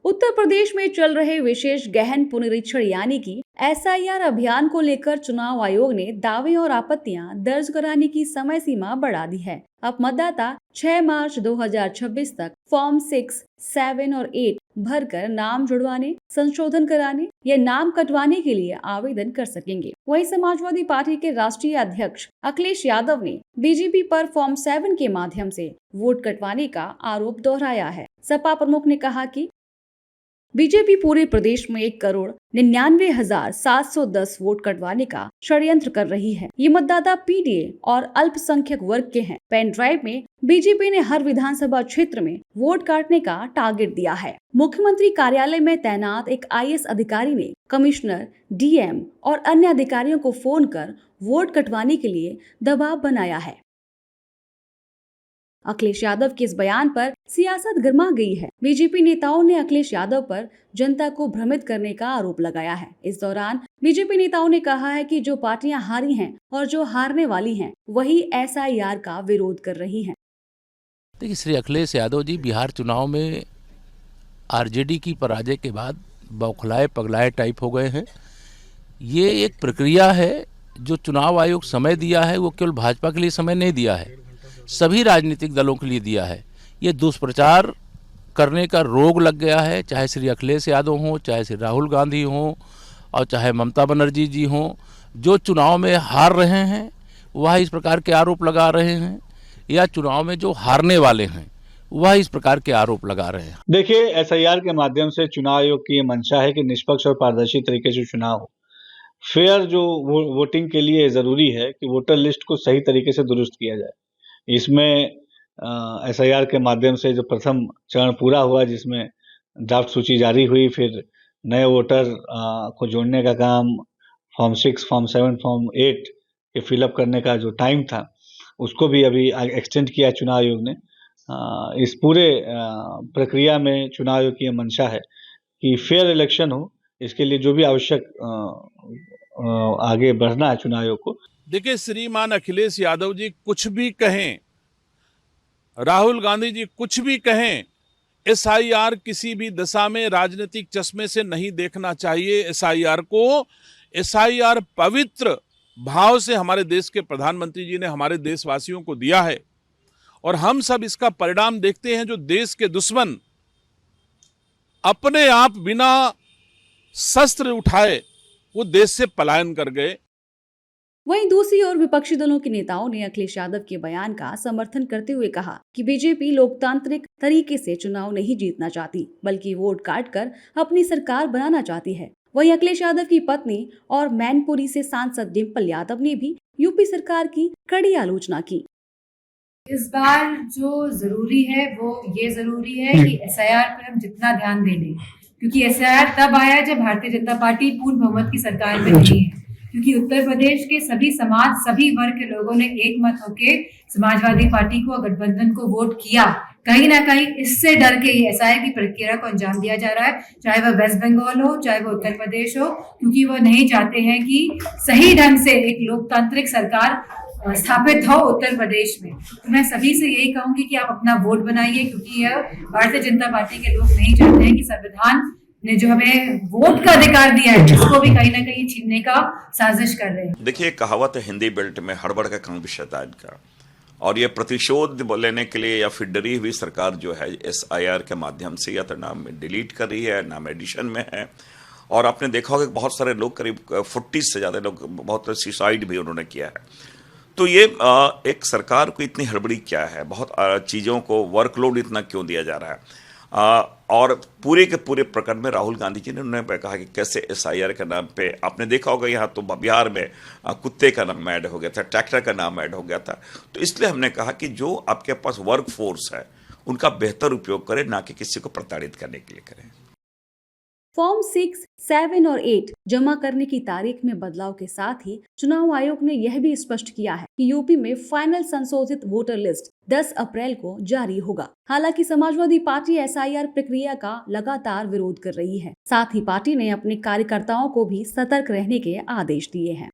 उत्तर प्रदेश में चल रहे विशेष गहन पुनरीक्षण यानी कि एसआईआर अभियान को लेकर चुनाव आयोग ने दावे और आपत्तियां दर्ज कराने की समय सीमा बढ़ा दी है। अब मतदाता 6 मार्च 2026 तक फॉर्म 6, 7 और 8 भरकर नाम जुड़वाने, संशोधन कराने या नाम कटवाने के लिए आवेदन कर सकेंगे। वहीं समाजवादी पार्टी के राष्ट्रीय अध्यक्ष अखिलेश यादव ने बीजेपी पर फॉर्म 7 के माध्यम से वोट कटवाने का आरोप दोहराया है। सपा प्रमुख ने कहा कि बीजेपी पूरे प्रदेश में 1,99,710 वोट कटवाने का षड्यंत्र कर रही है। ये मतदाता पीडीए और अल्पसंख्यक वर्ग के हैं। पेन ड्राइव में बीजेपी ने हर विधानसभा क्षेत्र में वोट काटने का टारगेट दिया है। मुख्यमंत्री कार्यालय में तैनात एक आईएएस अधिकारी ने कमिश्नर, डीएम और अन्य अधिकारियों को फोन कर वोट कटवाने के लिए दबाव बनाया है। अखिलेश यादव के इस बयान पर सियासत गर्मा गई है। बीजेपी नेताओं ने अखिलेश यादव पर जनता को भ्रमित करने का आरोप लगाया है। इस दौरान बीजेपी नेताओं ने कहा है कि जो पार्टियां हारी हैं और जो हारने वाली हैं, वही एसआईआर का विरोध कर रही हैं। देखिए, श्री अखिलेश यादव जी बिहार चुनाव में आरजेडी की पराजय के बाद बौखलाए पगलाए टाइप हो गए हैं। ये एक प्रक्रिया है जो चुनाव आयोग समय दिया है, वो केवल भाजपा के लिए समय नहीं दिया है, सभी राजनीतिक दलों के लिए दिया है। ये दुष्प्रचार करने का रोग लग गया है, चाहे श्री अखिलेश यादव हों, चाहे श्री राहुल गांधी हों और चाहे ममता बनर्जी जी हों। जो चुनाव में हार रहे हैं वह इस प्रकार के आरोप लगा रहे हैं, या चुनाव में जो हारने वाले हैं वह इस प्रकार के आरोप लगा रहे हैं। देखिए, एसआईआर के माध्यम से चुनाव आयोग की ये मंशा है कि निष्पक्ष और पारदर्शी तरीके से चुनाव हो। फेयर जो वोटिंग के लिए जरूरी है कि वोटर लिस्ट को सही तरीके से दुरुस्त किया जाए। इसमें एसआईआर के माध्यम से जो प्रथम चरण पूरा हुआ, जिसमें ड्राफ्ट सूची जारी हुई, फिर नए वोटर को जोड़ने का काम, फॉर्म 6, फॉर्म 7, फॉर्म 8 के फिलअप करने का जो टाइम था, उसको भी अभी एक्सटेंड किया चुनाव आयोग ने। इस पूरे प्रक्रिया में चुनाव आयोग की मंशा है कि फेयर इलेक्शन हो। इसके लिए जो भी आवश्यक आगे बढ़ना है चुनाव आयोग को। देखिए, श्रीमान अखिलेश यादव जी कुछ भी कहें, राहुल गांधी जी कुछ भी कहें, एसआईआर किसी भी दशा में राजनीतिक चश्मे से नहीं देखना चाहिए। एसआईआर को, एसआईआर पवित्र भाव से हमारे देश के प्रधानमंत्री जी ने हमारे देशवासियों को दिया है, और हम सब इसका परिणाम देखते हैं। जो देश के दुश्मन अपने आप बिना शस्त्र उठाए वो देश से पलायन कर गए। वहीं दूसरी ओर विपक्षी दलों के नेताओं ने अखिलेश यादव के बयान का समर्थन करते हुए कहा कि बीजेपी लोकतांत्रिक तरीके से चुनाव नहीं जीतना चाहती, बल्कि वोट काटकर अपनी सरकार बनाना चाहती है। वहीं अखिलेश यादव की पत्नी और मैनपुरी से सांसद डिंपल यादव ने भी यूपी सरकार की कड़ी आलोचना की। इस बार जो जरूरी है वो ये जरूरी है कि एसआईआर पर हम जितना ध्यान दे लें, क्योंकि एसआईआर तब आया जब भारतीय जनता पार्टी पूर्ण बहुमत की सरकार में नहीं है। क्योंकि उत्तर प्रदेश के सभी समाज, सभी वर्ग के लोगों ने एक मत होके समाजवादी पार्टी को, गठबंधन को वोट किया। कहीं ना कहीं इससे डर के ही एसआईआर की प्रक्रिया को अंजाम दिया जा रहा है, चाहे वह वेस्ट बंगाल हो, चाहे वह उत्तर प्रदेश हो, क्योंकि वो नहीं चाहते हैं कि सही ढंग से एक लोकतांत्रिक सरकार स्थापित हो उत्तर प्रदेश में। तो मैं सभी से यही कहूंगी कि आप अपना वोट बनाइए, क्योंकि यह भारतीय जनता पार्टी के लोग नहीं चाहते हैं कि संविधान ने जो हमें वोट का अधिकार दिया है, इसको भी कहीं ना कहीं छीनने का साजिश कर रहे हैं। देखिए, कहावत है हिंदी बेल्ट में हड़बड़ का काम भी शैतान का, और ये प्रतिशोध लेने के लिए या फिर डरी हुई सरकार जो है एसआईआर के माध्यम से या तो नाम डिलीट कर रही है, नाम एडिशन में है। और आपने देखा होगा कि बहुत सारे लोग, करीब 40 से ज़्यादा लोग, बहुत सुसाइड भी उन्होंने किया है। तो ये एक सरकार को इतनी हड़बड़ी क्या है, बहुत चीज़ों को वर्कलोड इतना क्यों दिया जा रहा है। और पूरे के पूरे प्रकरण में राहुल गांधी जी ने उन्होंने कहा कि कैसे एसआईआर के नाम पे, आपने देखा होगा यहाँ तो बिहार में कुत्ते का नाम ऐड हो गया था, ट्रैक्टर का नाम ऐड हो गया था। तो इसलिए हमने कहा कि जो आपके पास वर्क फोर्स है उनका बेहतर उपयोग करें, ना कि किसी को प्रताड़ित करने के लिए करें। फॉर्म 6, 7 और 8 जमा करने की तारीख में बदलाव के साथ ही चुनाव आयोग ने यह भी स्पष्ट किया है कि यूपी में फाइनल संशोधित वोटर लिस्ट 10 अप्रैल को जारी होगा। हालांकि समाजवादी पार्टी एसआईआर प्रक्रिया का लगातार विरोध कर रही है। साथ ही पार्टी ने अपने कार्यकर्ताओं को भी सतर्क रहने के आदेश दिए हैं।